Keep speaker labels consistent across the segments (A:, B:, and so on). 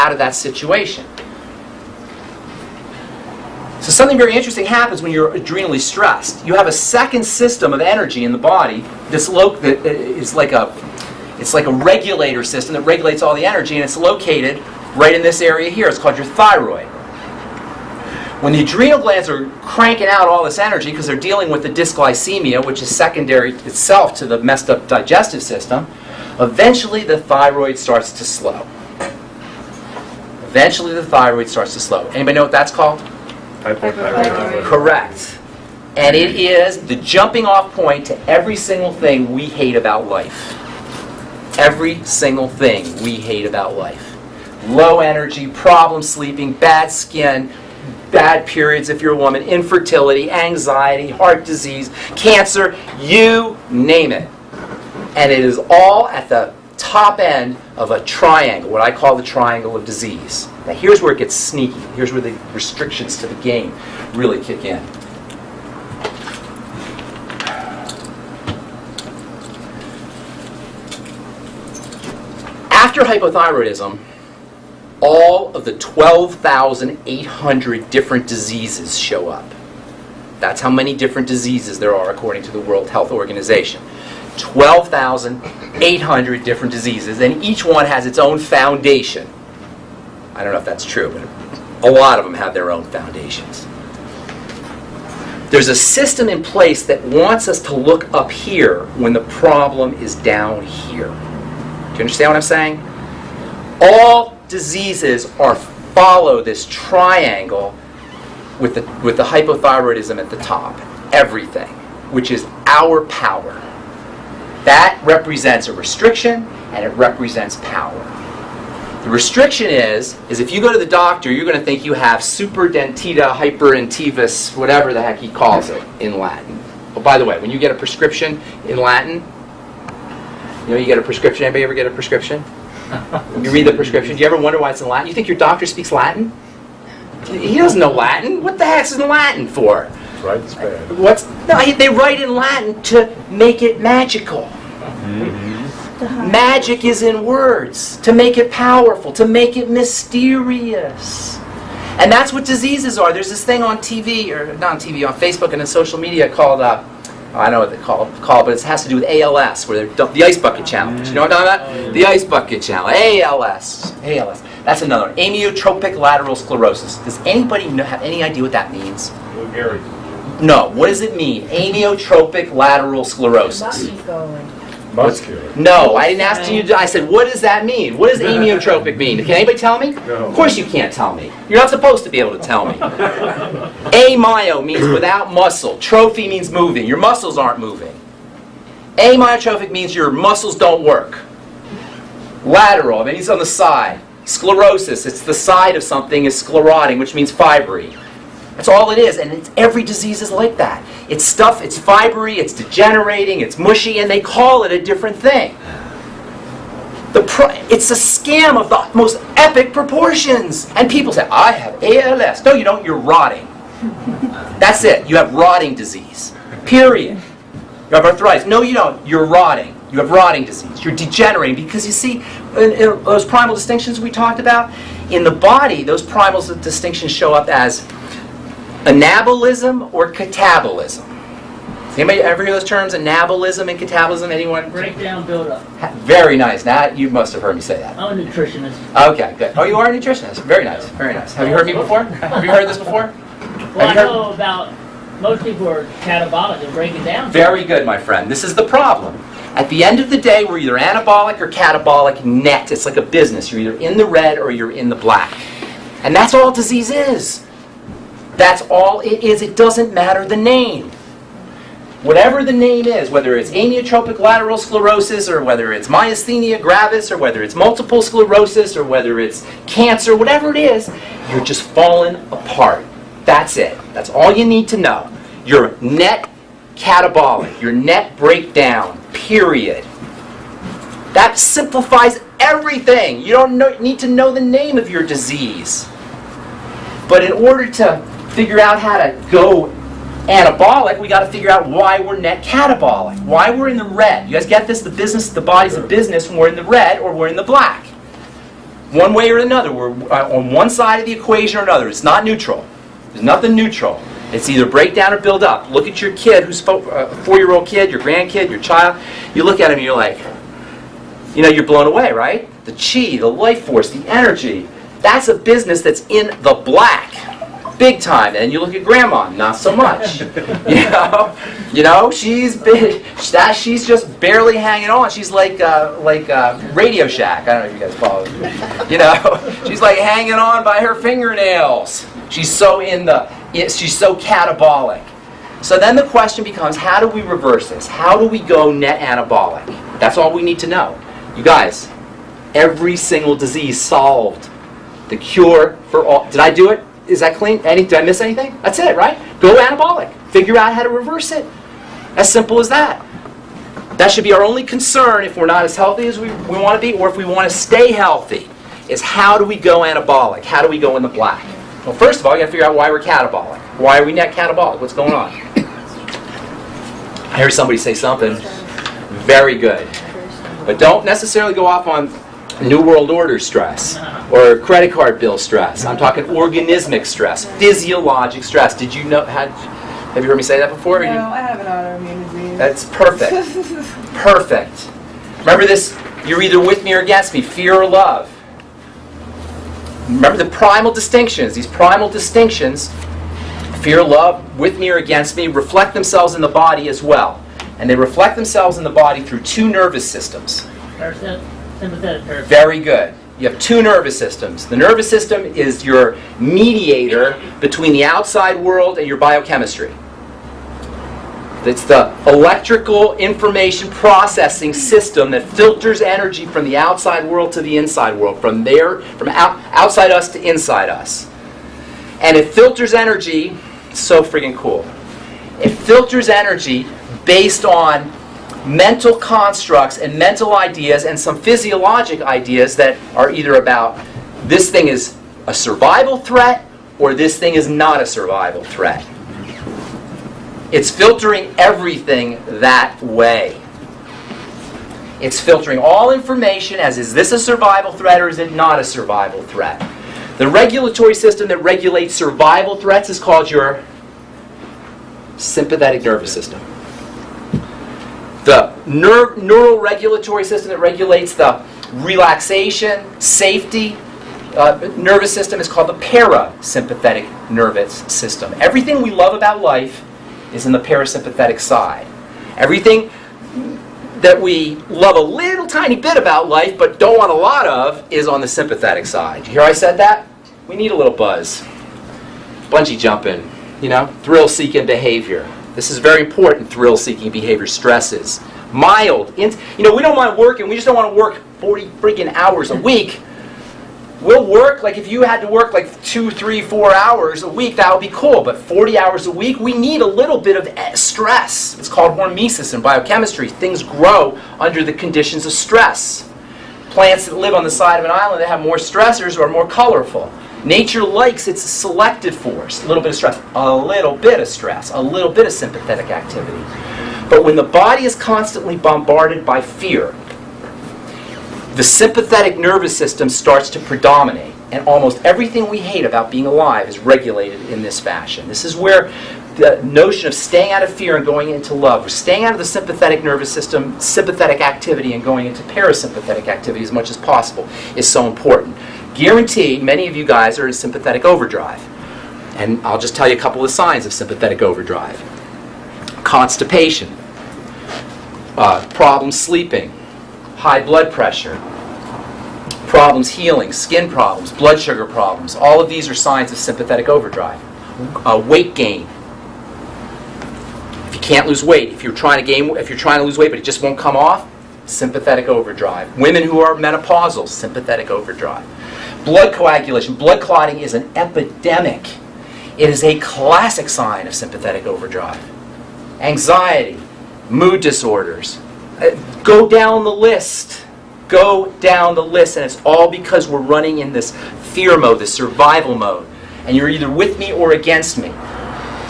A: out of that situation. So something very interesting happens when you're adrenally stressed. You have a second system of energy in the body that's it's like a regulator system that regulates all the energy, and it's located right in this area here. It's called your thyroid. When the adrenal glands are cranking out all this energy because they're dealing with the dysglycemia, which is secondary itself to the messed up digestive system, eventually the thyroid starts to slow. Eventually the thyroid starts to slow. Anybody know what that's called?
B: Hypothyroid.
A: Correct. And it is the jumping off point to every single thing we hate about life. Every single thing we hate about life. Low energy, problem sleeping, bad skin, bad periods if you're a woman, infertility, anxiety, heart disease, cancer, you name it. And it is all at the top end of a triangle, what I call the triangle of disease. Now here's where it gets sneaky. Here's where the restrictions to the game really kick in. After hypothyroidism, all of the 12,800 different diseases show up. That's how many different diseases there are according to the World Health Organization. 12,800 different diseases, and each one has its own foundation. I don't know if that's true, but a lot of them have their own foundations. There's a system in place that wants us to look up here when the problem is down here. Do you understand what I'm saying? All diseases follow this triangle with the hypothyroidism at the top. Everything, which is our power. That represents a restriction, and it represents power. The restriction is if you go to the doctor, you're going to think you have superdentita hyperintivus, whatever the heck he calls it in Latin. Oh, by the way, when you get a prescription in Latin, you get a prescription. Anybody ever get a prescription? You read the prescription. Do you ever wonder why it's in Latin? You think your doctor speaks Latin? He doesn't know Latin. What the heck's in Latin for?
B: Right, it's bad.
A: They write in Latin to make it magical. Mm-hmm. Magic is in words, to make it powerful, to make it mysterious. And that's what diseases are. There's this thing on TV, or not on TV, on Facebook and on social media called, I know what they call it, but it has to do with ALS, where the Ice Bucket Challenge. You know what I'm talking about? The Ice Bucket Challenge. ALS. That's another one. Amyotrophic lateral sclerosis. Does anybody have any idea what that means?
B: Gary.
A: No. What does it mean? Amyotrophic lateral sclerosis.
B: Muscular.
A: No, I didn't ask you. I said, what does that mean? What does amyotrophic mean? Can anybody tell me?
B: No.
A: Of course you can't tell me. You're not supposed to be able to tell me. Amyo means without muscle. Trophy means moving. Your muscles aren't moving. Amyotrophic means your muscles don't work. Lateral, it means on the side. Sclerosis, it's the side of something is sclerotic, which means fibry. That's all it is, and every disease is like that. It's stuff, it's fibery, it's degenerating, it's mushy, and they call it a different thing. It's a scam of the most epic proportions. And people say, I have ALS. No, you don't, you're rotting. That's it, you have rotting disease. Period. You have arthritis. No, you don't, you're rotting. You have rotting disease. You're degenerating because you see, in those primal distinctions we talked about, in the body, those primal distinctions show up as anabolism or catabolism. Anybody ever hear those terms, anabolism and catabolism? Anyone?
C: Breakdown, build up.
A: Very nice. Now you must have heard me say that.
C: I'm a nutritionist.
A: Okay, good. Oh, you are a nutritionist. Very nice. Very nice. Have you heard me before? Have you heard this before?
C: Well, I know about most people are catabolic and break it down.
A: Very good, my friend. This is the problem. At the end of the day, we're either anabolic or catabolic net. It's like a business. You're either in the red or you're in the black. And that's all disease is. That's all it is. It doesn't matter the name. Whatever the name is, whether it's amyotrophic lateral sclerosis or whether it's myasthenia gravis or whether it's multiple sclerosis or whether it's cancer, whatever it is, you're just falling apart. That's it. That's all you need to know. You're net catabolic. Your net breakdown. Period. That simplifies everything. You don't need to know the name of your disease. But in order to figure out how to go anabolic, we got to figure out why we're net catabolic. Why we're in the red. You guys get this? The body's a business when we're in the red or we're in the black. one way or another. We're on one side of the equation or another. It's not neutral. There's nothing neutral. It's either break down or build up. Look at your kid, who's a 4-year-old kid, your grandkid, your child. You look at him and you're like, you're blown away, right? The chi, the life force, the energy. That's a business that's in the black, big time. And you look at grandma, not so much. She's big. She's just barely hanging on. She's like Radio Shack. I don't know if you guys follow it. She's like hanging on by her fingernails. She's so she's so catabolic. So then the question becomes, how do we reverse this? How do we go net anabolic? That's all we need to know. You guys, every single disease solved. The cure for all. Did I do it? Is that clean? Did I miss anything? That's it, right? Go anabolic. Figure out how to reverse it. As simple as that. That should be our only concern if we're not as healthy as we want to be, or if we want to stay healthy, is how do we go anabolic? How do we go in the black? Well, first of all, you got to figure out why we're catabolic. Why are we net catabolic? What's going on? I heard somebody say something very good. But don't necessarily go off on New World Order stress or credit card bill stress. I'm talking organismic stress, physiologic stress. Did you know? Have you heard me say that before?
D: No, I have an autoimmune disease.
A: That's perfect. Perfect. Remember this, you're either with me or against me, fear or love. Remember the primal distinctions. These primal distinctions, fear, love, with me or against me, reflect themselves in the body as well. And they reflect themselves in the body through two nervous systems.
C: Sympathetic nervous.
A: Very good. You have two nervous systems. The nervous system is your mediator between the outside world and your biochemistry. It's the electrical information processing system that filters energy from the outside world to the inside world, from outside us to inside us. And it filters energy, so friggin' cool. It filters energy based on mental constructs and mental ideas and some physiologic ideas that are either about this thing is a survival threat or this thing is not a survival threat. It's filtering everything that way. It's filtering all information as, is this a survival threat or is it not a survival threat? The regulatory system that regulates survival threats is called your sympathetic nervous system. The neural regulatory system that regulates the relaxation, safety nervous system is called the parasympathetic nervous system. Everything we love about life is in the parasympathetic side. Everything that we love a little tiny bit about life but don't want a lot of is on the sympathetic side. You hear I said that? We need a little buzz. Bungee jumping, thrill-seeking behavior. This is very important, thrill-seeking behavior, stresses. Mild. We don't want to work, and we just don't want to work 40 freaking hours a week. We'll work, like if you had to work like 2, 3, 4 hours a week, that would be cool. But 40 hours a week, we need a little bit of stress. It's called hormesis in biochemistry. Things grow under the conditions of stress. Plants that live on the side of an island that have more stressors are more colorful. Nature likes its selected force. A little bit of stress, a little bit of stress, a little bit of sympathetic activity. But when the body is constantly bombarded by fear, the sympathetic nervous system starts to predominate, and almost everything we hate about being alive is regulated in this fashion. This is where the notion of staying out of fear and going into love, or staying out of the sympathetic nervous system, sympathetic activity, and going into parasympathetic activity as much as possible is so important. Guaranteed, many of you guys are in sympathetic overdrive. And I'll just tell you a couple of signs of sympathetic overdrive. Constipation, problems sleeping, high blood pressure, problems healing, skin problems, blood sugar problems. All of these are signs of sympathetic overdrive. Weight gain. If you can't lose weight, if you're trying to lose weight but it just won't come off, sympathetic overdrive. Women who are menopausal, sympathetic overdrive. Blood coagulation, blood clotting is an epidemic. It is a classic sign of sympathetic overdrive. Anxiety, mood disorders. Go down the list. Go down the list, and it's all because we're running in this fear mode, this survival mode. And you're either with me or against me.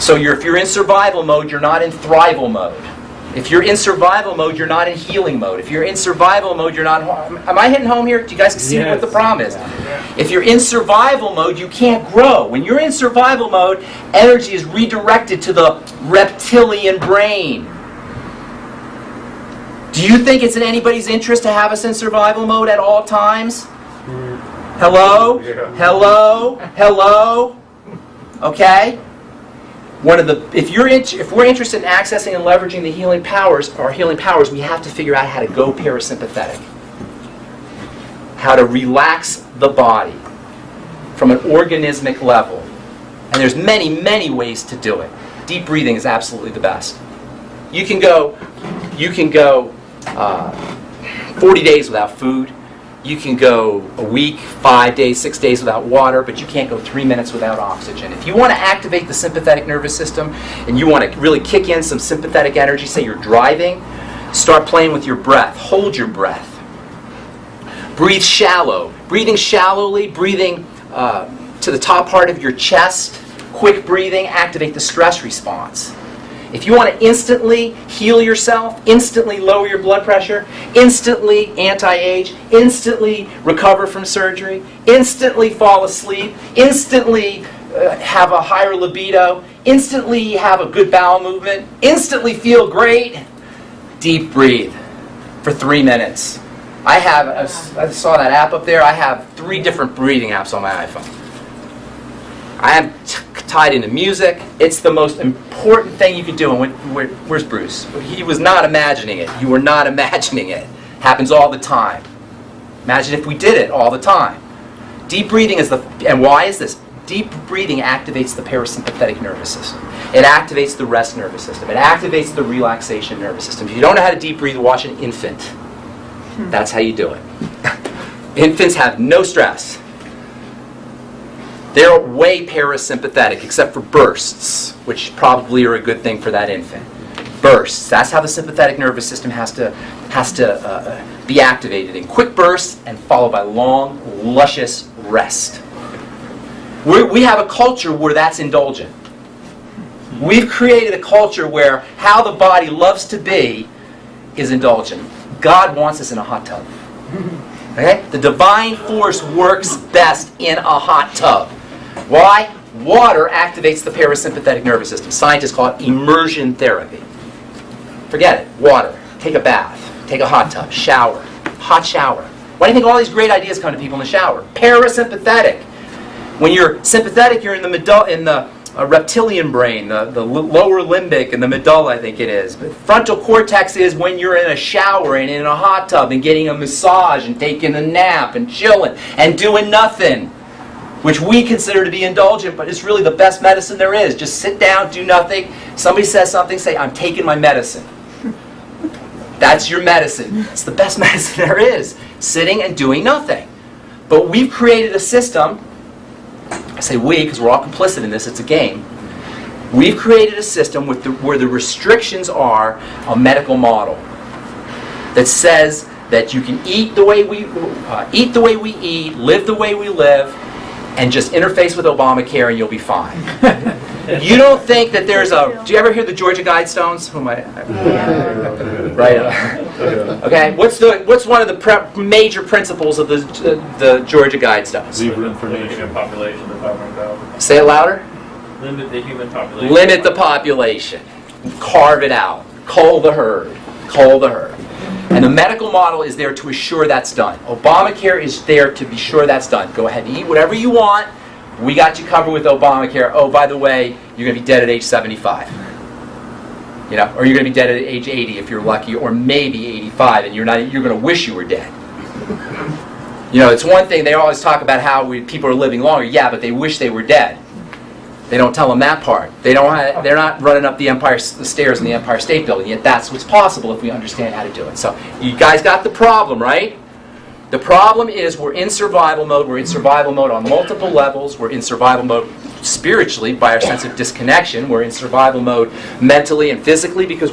A: So if you're in survival mode, you're not in thrival mode. If you're in survival mode, you're not in healing mode. If you're in survival mode, you're not... Am I hitting home here? Do you guys see what the problem is? If you're in survival mode, you can't grow. When you're in survival mode, energy is redirected to the reptilian brain. Do you think it's in anybody's interest to have us in survival mode at all times? Hello? Hello? Hello? Okay? If we're interested in accessing and leveraging the healing powers, we have to figure out how to go parasympathetic. How to relax the body from an organismic level. And there's many, many ways to do it. Deep breathing is absolutely the best. You can go 40 days without food. You can go a week, 5 days, 6 days without water, but you can't go 3 minutes without oxygen. If you want to activate the sympathetic nervous system and you want to really kick in some sympathetic energy, say you're driving, start playing with your breath. Hold your breath. Breathe shallow. Breathing shallowly, breathing to the top part of your chest, quick breathing, activate the stress response. If you want to instantly heal yourself, instantly lower your blood pressure, instantly anti-age, instantly recover from surgery, instantly fall asleep, instantly have a higher libido, instantly have a good bowel movement, instantly feel great, deep breathe for 3 minutes. I saw that app up there. I have 3 different breathing apps on my iPhone. I am tied into music. It's the most important thing you can do. And where's Bruce? He was not imagining it. You were not imagining it. Happens all the time. Imagine if we did it all the time. Deep breathing is and why is this? Deep breathing activates the parasympathetic nervous system. It activates the rest nervous system. It activates the relaxation nervous system. If you don't know how to deep breathe, watch an infant. That's how you do it. Infants have no stress. They're way parasympathetic, except for bursts, which probably are a good thing for that infant. Bursts. That's how the sympathetic nervous system has to be activated in quick bursts and followed by long, luscious rest. We have a culture where that's indulgent. We've created a culture where how the body loves to be is indulgent. God wants us in a hot tub. Okay? The divine force works best in a hot tub. Why? Water activates the parasympathetic nervous system. Scientists call it immersion therapy. Forget it. Water. Take a bath. Take a hot tub. Shower. Hot shower. Why do you think all these great ideas come to people in the shower? Parasympathetic. When you're sympathetic, you're in the reptilian brain, the lower limbic and the medulla, I think it is. But frontal cortex is when you're in a shower and in a hot tub and getting a massage and taking a nap and chilling and doing nothing, which we consider to be indulgent, but it's really the best medicine there is. Just sit down, do nothing. Somebody says something, say, I'm taking my medicine. That's your medicine. It's the best medicine there is. Sitting and doing nothing. But we've created a system. I say we because we're all complicit in this. It's a game. We've created a system where the restrictions are a medical model that says that you can eat the way we eat, live the way we live, and just interface with Obamacare and you'll be fine. You don't think that there's a... Do you ever hear the Georgia Guidestones? Who am I? Right. Okay. What's one of the major principles of the Georgia Guidestones?
B: Leave room for
E: Human
B: nation.
E: population of 500,000.
A: Say it louder.
E: Limit the human population.
A: Limit the population. Carve it out. Cull the herd. Cull the herd. And the medical model is there to assure that's done. Obamacare is there to be sure that's done. Go ahead and eat whatever you want. We got you covered with Obamacare. Oh, by the way, you're going to be dead at age 75. Or you're going to be dead at age 80 if you're lucky, or maybe 85, and you're going to wish you were dead. It's one thing, they always talk about how people are living longer. Yeah, but they wish they were dead. They don't tell them that part. They're not running up the stairs in the Empire State Building, yet that's what's possible if we understand how to do it. So you guys got the problem, right? The problem is we're in survival mode. We're in survival mode on multiple levels. We're in survival mode spiritually by our sense of disconnection. We're in survival mode mentally and physically because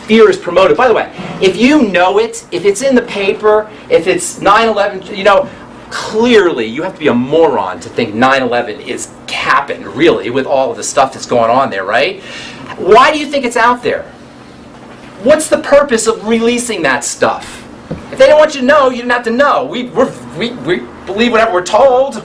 A: fear is promoted. By the way, if you know it, if it's in the paper, if it's 9/11, clearly you have to be a moron to think 9/11 is capping, really, with all of the stuff that's going on there, right? Why do you think it's out there? what's the purpose of releasing that stuff? If they don't want you to know, you didn't have to know. We believe whatever we're told.